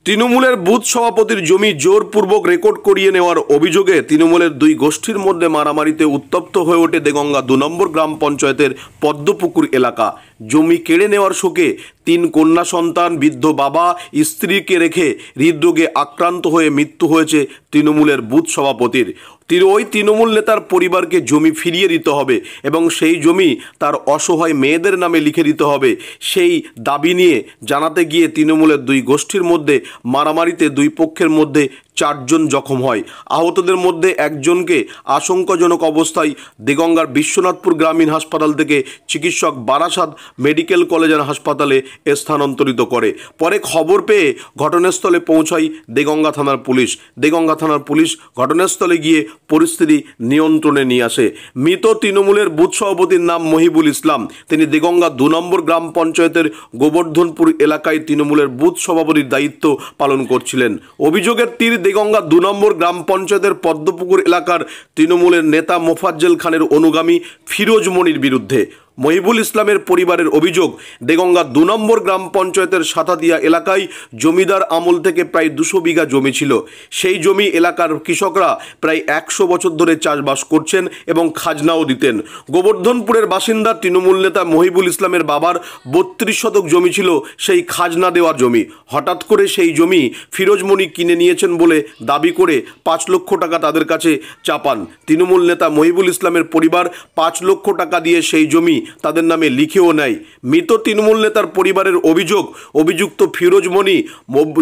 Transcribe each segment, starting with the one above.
তৃণমূলের বুথ সভাপতির জমি জোরপূর্বক রেকর্ড করিয়ে নেওয়ার অভিযোগে তৃণমূলের দুই গোষ্ঠীর মধ্যে মারামারিতে উত্তপ্ত হয়ে ওঠে দেগঙ্গা ২ নম্বর গ্রাম পঞ্চায়েতের পদ্মপুকুর এলাকা। জমি কেড়ে নেওয়ার শোকে ৩ কন্যা সন্তান, বৃদ্ধ বাবা, স্ত্রীকে রেখে হৃদরোগে আক্রান্ত হয়ে মৃত্যু হয়েছে তৃণমূলের বুথ সভাপতির। ওই তৃণমূল নেতার পরিবারকে জমি ফিরিয়ে দিতে হবে এবং সেই জমি তার অসহায় মেয়েদের নামে লিখে দিতে হবে, সেই দাবি নিয়ে জানাতে গিয়ে তৃণমূলের দুই গোষ্ঠীর মধ্যে মারামারিতে দুই পক্ষের মধ্যে ৪ জন জখম হয়। আহতদের মধ্যে একজনকে আশঙ্কাজনক অবস্থায় দেগঙ্গার বিশ্বনাথপুর গ্রামীণ হাসপাতাল থেকে চিকিৎসক বারাসাত মেডিকেল কলেজ অ্যান্ড হাসপাতালে স্থানান্তরিত করে। পরে খবর পেয়ে ঘটনাস্থলে পৌঁছায় দেগঙ্গা থানার পুলিশ। দেগঙ্গা থানার পুলিশ ঘটনাস্থলে গিয়ে পরিস্থিতি নিয়ন্ত্রণে নিয়ে আসে। মৃত তৃণমূলের বুথ সভাপতির নাম মহিবুল ইসলাম। তিনি দেগঙ্গা ২ নম্বর গ্রাম পঞ্চায়েতের গোবর্ধনপুর এলাকায় তৃণমূলের বুথ সভাপতির দায়িত্ব পালন করছিলেন। অভিযোগের তীর দেগঙ্গা ২ নম্বর গ্রাম পঞ্চায়েতের পদ্মপুকুর এলাকার তৃণমূলের নেতা মোফাজ্জল খানের অনুগামী ফিরোজ মনির বিরুদ্ধে। মহিবুল ইসলামের পরিবারের অভিযোগ, দেগঙ্গা ২ নম্বর গ্রাম পঞ্চায়েতের সাতাদিয়া এলাকায় জমিদার আমল থেকে প্রায় ২০০ বিঘা জমি ছিল। সেই জমি এলাকার কৃষকরা প্রায় ১০০ বছর ধরে চাষবাস করছেন এবং খাজনাও দিতেন। গোবর্ধনপুরের বাসিন্দা তৃণমূল নেতা মহিবুল ইসলামের বাবার ৩২ শতক জমি ছিল সেই খাজনা দেওয়ার জমি। হঠাৎ করে সেই জমি ফিরোজ মনি কিনে নিয়েছেন বলে দাবি করে ৫ লক্ষ টাকা তাদের কাছে চাপান। তৃণমূল নেতা মহিবুল ইসলামের পরিবার ৫ লক্ষ টাকা দিয়ে সেই জমি তাদের নামে লিখেও নেয়। মৃত তৃণমূল নেতার পরিবারের অভিযোগ, অভিযুক্ত ফিরোজ মনি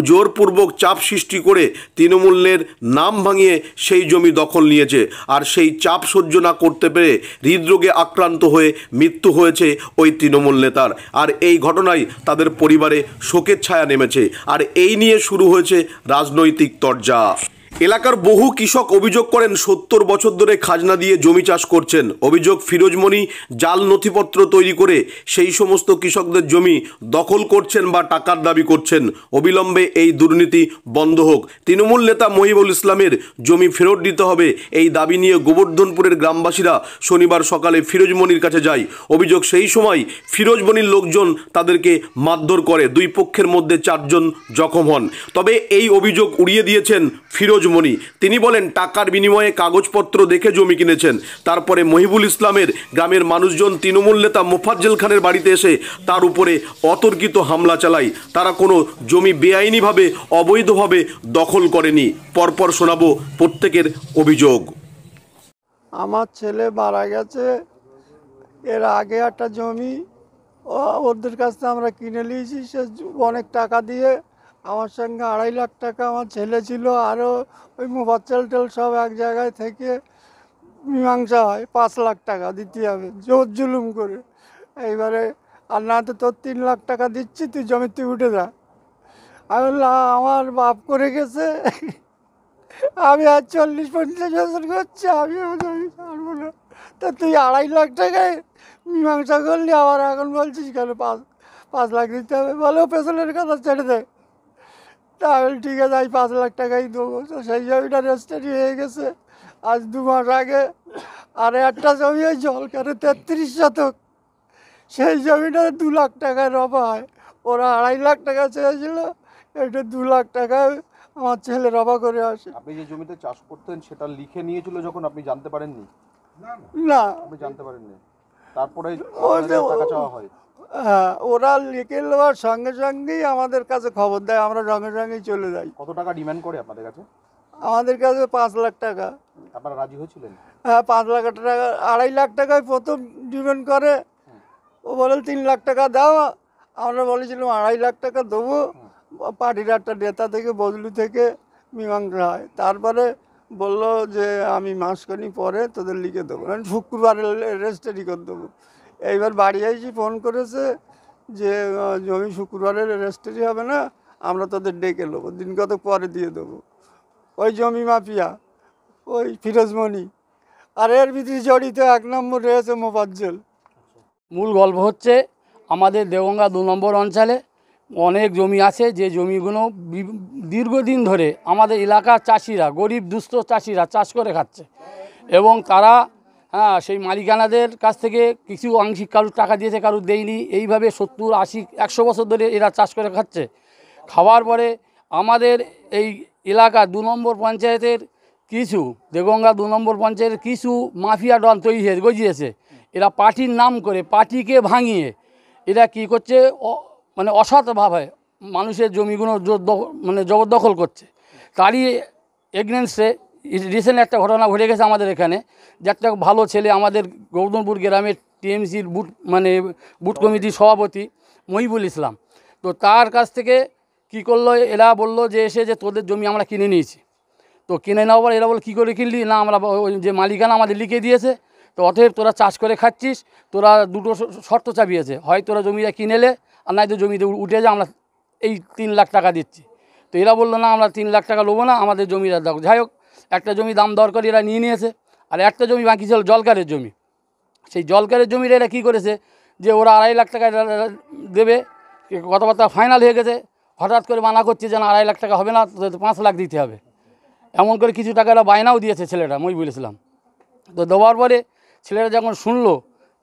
জোরপূর্বক চাপ সৃষ্টি করে তৃণমূলের নাম ভাঙিয়ে সেই জমি দখল নিয়েছে। আর সেই চাপ সহ্য না করতে পেরে হৃদরোগে আক্রান্ত হয়ে মৃত্যু হয়েছে ওই তৃণমূল নেতার। আর এই ঘটনায় তাদের পরিবারে শোকের ছায়া নেমেছে। আর এই নিয়ে শুরু হয়েছে রাজনৈতিক তরজা। এলাকার বহু কৃষক অভিযোগ করেন ৭০ বছর ধরে খাজনা দিয়ে জমি চাষ করছেন। অভিযোগ, ফিরোজ মনি জাল নথিপত্র তৈরি করে সেই সমস্ত কৃষকদের জমি দখল করছেন বা টাকার দাবি করছেন। অবিলম্বে এই দুর্নীতি বন্ধ হোক। তৃণমূল নেতা মহিবুল ইসলামের জমি ফেরত দিতে হবে, এই দাবি নিয়ে গোবর্ধনপুরের গ্রামবাসীরা শনিবার সকালে ফিরোজ মনির কাছে যায়। অভিযোগ, সেই সময় ফিরোজ মনির লোকজন তাদেরকে মারধর করে। দুই পক্ষের মধ্যে ৪ জন জখম হন। তবে এই অভিযোগ উড়িয়ে দিয়েছেন ফিরোজ মনি। তিনি বলেন, টাকার বিনিময়ে কাগজপত্র দেখে জমি কিনেছেন। তারপরে মহিবুল ইসলামের গ্রামের মানুষজন তৃণমূল নেতা মোফাজ্জল খানের বাড়িতে এসে তার উপরে অতর্কিত হামলা চালায়। তারা কোনো জমি বেআইনিভাবে, অবৈধভাবে দখল করেনি। পরপর শোনাবো প্রত্যেকের অভিযোগ। আমার ছেলে মারা গেছে, এর আগে একটা জমি ওদের কাছ থেকে আমরা কিনে নিয়েছি। সে অনেক টাকা দিয়ে, আমার সঙ্গে ২.৫ লাখ টাকা আমার ছেলে ছিল, আরও ওই মোবাইল টেল সব এক জায়গায় থেকে মীমাংসা হয়। ৫ লাখ টাকা দিতে হবে জোর জুলুম করে। এইবারে আর না তো তোর ৩ লাখ টাকা দিচ্ছি, তুই জমিতে উঠে যা। আমি বললাম, আমার বাপ করে গেছে, আমি আর ৪০-৫০ বছর করছি, আমি জমি ছাড়বো না। তা তুই ২.৫ লাখ টাকায় মীমাংসা করলি, আবার এখন বলছিস কেন ৫ লাখ দিতে হবে? বলে পেছনের কথা ছেড়ে দেয়। তাহলে ঠিক আছে, আমি ৫ লাখ টাকাই দেবো। তো সেই জমিটা রেজিস্ট্রি হয়ে গেছে আজ ২ মাস আগে। আর একটা জমি ওই জলকারে ৩৩ শতক, সেই জমিটা ২ লাখ টাকায় রফা হয়। ওরা ২.৫ লাখ টাকা চেয়েছিল, এটা ২ লাখ টাকায় আমার ছেলে রফা করে আসে। আপনি যে জমিতে চাষ করতেন সেটা লিখে নিয়েছিল যখন, আপনি জানতে পারেননি? না, আপনি জানতে পারেননি, তারপরে টাকা চাওয়া হয়। হ্যাঁ, ওরা লিখে নেওয়ার সঙ্গে সঙ্গেই আমাদের কাছে খবর দেয়, আমরা সঙ্গে সঙ্গেই চলে যাই। কত টাকা ডিমান্ড করে আপনাদের কাছে? আমাদের কাছে 5 লাখ টাকা। আপনারা রাজি হয়েছিলেন? হ্যাঁ, 5 লাখ টাকা। ২.৫ লাখ টাকায় প্রথম ডিমান্ড করে। ও বলে 3 লাখ টাকা দাও। আমরা বলেছিলাম ২.৫ লাখ টাকা দেবো। পার্টির একটা নেতা থেকে, বজলু থেকে মীমাংসা হয়। তারপরে বললো যে আমি মাসখানি পরে তোদের লিখে দেবো, আমি শুক্রবারে রেজিস্ট্রি করে দেবো। এইবার বাড়ি এসে ফোন করেছে যে জমি শুক্রবারে রেজিস্ট্রি হবে না, আমরা তোদের ডেকে নেবো, দিন কত পরে দিয়ে দেবো। ওই জমি মাফিয়া ওই ফিরোজ মনি, আর এর ভিতরে জড়িত ১ নম্বর রয়েছে মোফাজ্জল। মূল গল্প হচ্ছে, আমাদের দেগঙ্গা ২ নম্বর অঞ্চলে অনেক জমি আছে, যে জমিগুলো দীর্ঘদিন ধরে আমাদের এলাকার চাষিরা, গরিব দুস্থ চাষিরা চাষ করে খাচ্ছে। এবং তারা সেই মালিকানাদের কাছ থেকে কিছু আংশিক কারুর টাকা দিয়েছে, কারুর দেয়নি। এইভাবে ৭০, ৮০, ১০০ বছর ধরে এরা চাষ করে খাচ্ছে। খাওয়ার পরে আমাদের এই এলাকা 2 নম্বর পঞ্চায়েতের কিছু দেগঙ্গা 2 নম্বর পঞ্চায়েতের কিছু মাফিয়া ডন তৈরি হয়ে গজিয়েছে। এরা পার্টির নাম করে পার্টিকে ভাঙিয়ে এরা কি করছে, মানে অসৎভাবে মানুষের জমিগুলো মানে জবরদখল করছে। তারই এগেনস্টে রিসেন্ট একটা ঘটনা ঘটে গেছে আমাদের এখানে, যে একটা ভালো ছেলে আমাদের গৌতমপুর গ্রামের টিএমসির বুথ কমিটির সভাপতি মহিবুল ইসলাম, তো তার কাছ থেকে কি করলো, এরা বললো যে এসে যে তোদের জমি আমরা কিনে নিয়েছি। তো কিনে নেওয়ার পর এরা বলে কী করে কিনলি, না আমরা ওই যে মালিকানা আমাদের লিখে দিয়েছে, তো অতএব তোরা চাষ করে খাচ্ছিস, তোরা দুটো শর্ত চাপিয়েছে, হয় তোরা জমিটা কিনেলে আর নয়তো জমিতে উঠে যা, আমরা এই 3 লাখ টাকা দিচ্ছি। তো এরা বললো না আমরা 3 লাখ টাকা নেবো না, আমাদের জমিটা দাও। যাই হোক, একটা জমি দাম দর করে এরা নিয়ে নিয়েছে, আর একটা জমি বাকি ছিল জলকারের জমি। সেই জলকারের জমিটা এরা কী করেছে যে ওরা 2.5 লাখ টাকা দেবে, কথাবার্তা ফাইনাল হয়ে গেছে, হঠাৎ করে মানা করছে যে না 2.5 লাখ টাকা হবে না, 5 লাখ দিতে হবে। এমন করে কিছু টাকা এরা বায়নাও দিয়েছে ছেলেটা, মই বলেছিলাম। তো দেওয়ার পরে ছেলেরা যখন শুনলো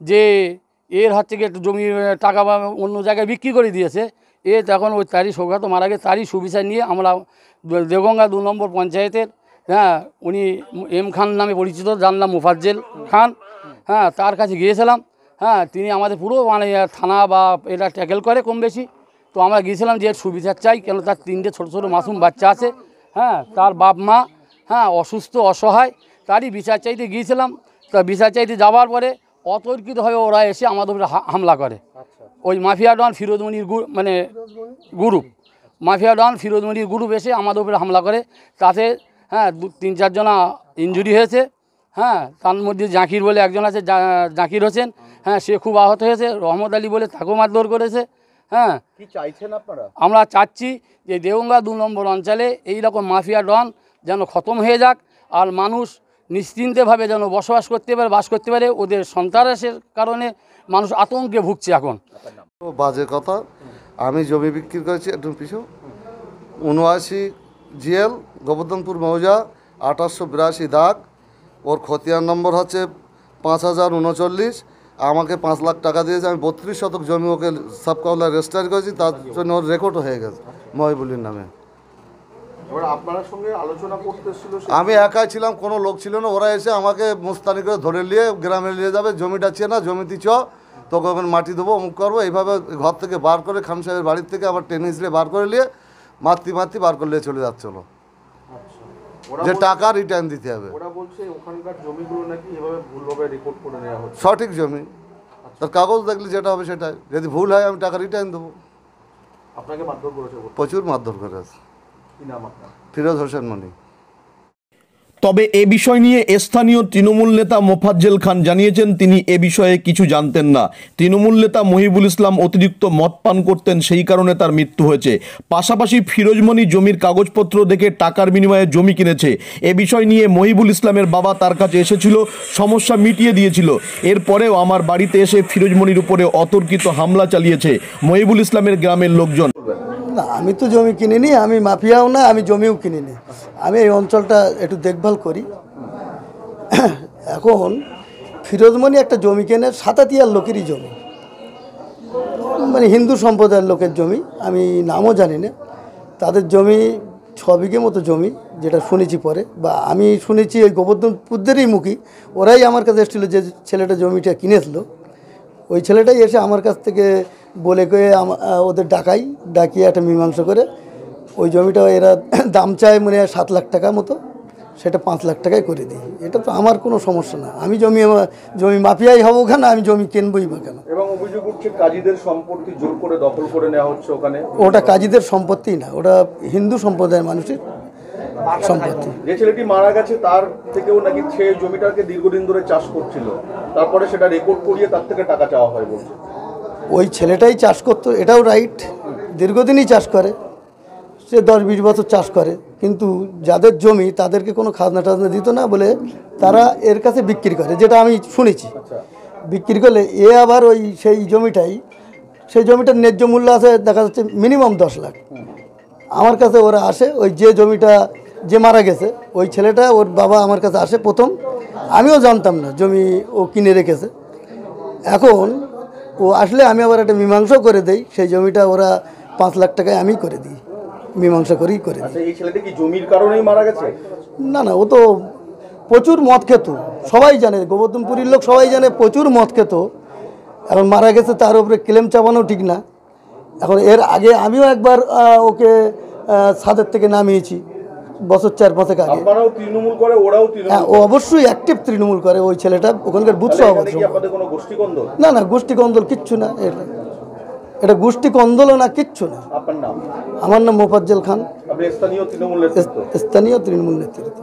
যে এর হাত থেকে একটু জমি টাকা বা অন্য জায়গায় বিক্রি করে দিয়েছে, তখন ওই তারই সৌগাত মারা গেছে, তারই সুবিচার নিয়ে আমরা দেগঙ্গা 2 নম্বর পঞ্চায়েতের উনি এম খান নামে পরিচিত, যার নাম মোফাজ্জেল খান, তার কাছে গিয়েছিলাম। তিনি আমাদের পুরো মানে থানা বা এটা ট্যাকেল করে কম বেশি। তো আমরা গিয়েছিলাম যে এর সুবিচার চাই, কেন তার 3টে ছোটো ছোটো মাসুম বাচ্চা আছে, তার বাপ মা অসুস্থ অসহায়, তারই বিচার চাইতে গিয়েছিলাম। তা বিচার চাইতে যাওয়ার পরে অতর্কিতভাবে ওরা এসে আমাদের উপরে হামলা করে। ওই মাফিয়া ডন ফিরোজমণির গ্রুপ, মাফিয়া ডন ফিরোজমণির গ্রুপ এসে আমাদের উপরে হামলা করে। তাতে 3-4 জনা ইনজুরি হয়েছে। তার মধ্যে জাকির বলে একজন আছে, জাকির হোসেন, সে খুব আহত হয়েছে। রহমত আলী বলে তাকেও মারধর করেছে। কি চাইছেন আপনারা? আমরা চাচ্ছি যে দেগঙ্গা 2 নম্বর অঞ্চলে এই রকম মাফিয়া ডন যেন খতম হয়ে যাক, আর মানুষ নিশ্চিন্তভাবে যেন বসবাস করতে পারে, বাস করতে পারে। ওদের সন্ত্রাসের কারণে মানুষ আতঙ্কে ভুগছে এখন। বাজে কথা, আমি জমি বিক্রি করেছি একটু পিছু 79 জিএল গোবর্ধনপুর মৌজা 2882 দাগ। ওর খতিয়ান নম্বর হচ্ছে 5039। আমাকে 5 লাখ টাকা দিয়েছে। আমি 32 শতক জমি ওকে সাব কাউন্সিলর রেজিস্টার করেছি, তার জন্য ওর রেকর্ডও হয়ে গেছে মহিবুলের নামে। আপনার সঙ্গে আলোচনা করতেছিল, আমি একাই ছিলাম, কোনো লোক ছিল না। ওরা এসে আমাকে মুস্তানি করে ধরে নিয়ে গ্রামে নিয়ে যাবে, জমিটা চেয়ে না, জমিতে চ, তোকে ওখানে মাটি দেবো, অমুক করবো, এইভাবে ঘর থেকে বার করে খান সাহেবের বাড়ির থেকে আবার টেনে হিসেবে বার করে নিয়ে মারতি বার করে নিয়ে চলে যাচ্ছিল, যে টাকা রিটার্ন দিতে হবে। ওরা বলছে ওখানকার জমিগুলো নাকি এভাবে ভুলভাবে রেকর্ড করে নেওয়া হচ্ছে। সঠিক জমি, তার কাগজ দেখলে যেটা হবে সেটাই, যদি ভুল হয় আমি টাকা রিটার্ন দেবো। আপনাকে মারধর করেছে? প্রচুর মারধর করে আছে। কি নাম আপনার? ফিরোজ হোসেন মনি। তবে এ বিষয় নিয়ে স্থানীয় তৃণমূল নেতা মোফাজ্জেল খান জানিয়েছেন তিনি এ বিষয়ে কিছু জানতেন না। তৃণমূল নেতা মহিবুল ইসলাম অতিরিক্ত মদ পান করতেন, সেই কারণে তার মৃত্যু হয়েছে। পাশাপাশি ফিরোজমণি জমির কাগজপত্র দেখে টাকার বিনিময়ে জমি কিনেছে। এ বিষয় নিয়ে মহিবুল ইসলামের বাবা তার কাছে এসেছিল, সমস্যা মিটিয়ে দিয়েছিল। এরপরেও আমার বাড়িতে এসে ফিরোজমণির উপরে অতর্কিত হামলা চালিয়েছে মহিবুল ইসলামের গ্রামের লোকজন। না, আমি তো জমি কিনিনি, আমি মাফিয়াও না, আমি জমিও কিনিনি। আমি এই অঞ্চলটা একটু দেখভাল করি। এখন ফিরোজমণি একটা জমি কেনে, সাতাতিয়ার লোকেরই জমি, মানে হিন্দু সম্প্রদায়ের লোকের জমি, আমি নামও জানি না। তাদের জমি 6 বিঘে মতো জমি, যেটা শুনেছি পরে, বা আমি শুনেছি ওই গোবর্ধনপুরদেরই মুখী, ওরাই আমার কাছে এসেছিলো যে ছেলেটা জমিটা কিনেছিল। ওই ছেলেটাই এসে আমার কাছ থেকে বলে কয়ে ওদের ডাকিয়ে একটা মীমাংসা করে ওই জমিটা এরা দাম চায় মানে 7 লাখ টাকা মতো, সেটা 5 লাখ টাকায় করে দিই। এটা তো আমার কোনো সমস্যা না, আমি জমি মাফিয়াই হবো কেন, আমি জমি কিনবই বা কেন। এবং অভিযোগ উঠছে কাজীদের সম্পত্তি জোর করে দখল করে নেওয়া হচ্ছে ওখানে। ওটা কাজীদের সম্পত্তি না, ওটা হিন্দু সম্প্রদায়ের মানুষের সম্পত্তি। যে ছেলেটি মারা গেছে তার থেকেও নাকি সে জমিটাকে দীর্ঘদিন ধরে চাষ করছিল, তারপরে সেটা রেকর্ড করিয়ে তার থেকে টাকা চাওয়া হয় বলছে। ওই ছেলেটাই চাষ করতো, এটাও রাইট, দীর্ঘদিনই চাষ করে, সে 10-20 বছর চাষ করে, কিন্তু যাদের জমি তাদেরকে কোনো খাজনা টাজনা দিত না বলে তারা এর কাছে বিক্রি করে, যেটা আমি শুনেছি। বিক্রি করলে এ আবার ওই সেই জমিটার ন্যায্য মূল্য আছে দেখা যাচ্ছে মিনিমাম 10 লাখ। আমার কাছে ওরা আসে, ওই যে জমিটা যে মারা গেছে ওই ছেলেটা, ওর বাবা আমার কাছে আসে প্রথম, আমিও জানতাম না জমি ও কিনে রেখেছে। এখন ও আসলে আমি আবার একটা মীমাংসা করে দেই, সেই জমিটা ওরা 5 লাখ টাকায় আমি করে দিই। মীমাংসা করেই করে দিই। আচ্ছা, এই ছেলেটা কি জমির কারণেই মারা গেছে? না না, ও তো প্রচুর মদ খেত, সবাই জানে, গোবর্ধনপুরীর লোক সবাই জানে প্রচুর মদ খেত। এখন মারা গেছে, তার উপরে ক্লেম চাপানো ঠিক না। এখন এর আগে আমিও একবার ওকে ছাদের থেকে নামিয়েছি বছর 4-5 আগে। আপনারাও তৃণমূল করে, ওরাও তৃণমূল হ্যাঁ, ও অবশ্যই অ্যাক্টিভ তৃণমূল করে ওই ছেলেটা, ওখানকার বুথ তাহলে এখানে সভাপতি। কি আপনাদের কোনো গোষ্ঠীদ্বন্দ্ব? না না, গোষ্ঠী কন্দল কিচ্ছু না, এটা গোষ্ঠী কন্দলও না, কিচ্ছু না। আপনার নাম? আমার নাম মোফাজ্জল খান, আপনি স্থানীয় তৃণমূল নেতৃত্ব? স্থানীয় তৃণমূল নেতৃত্ব।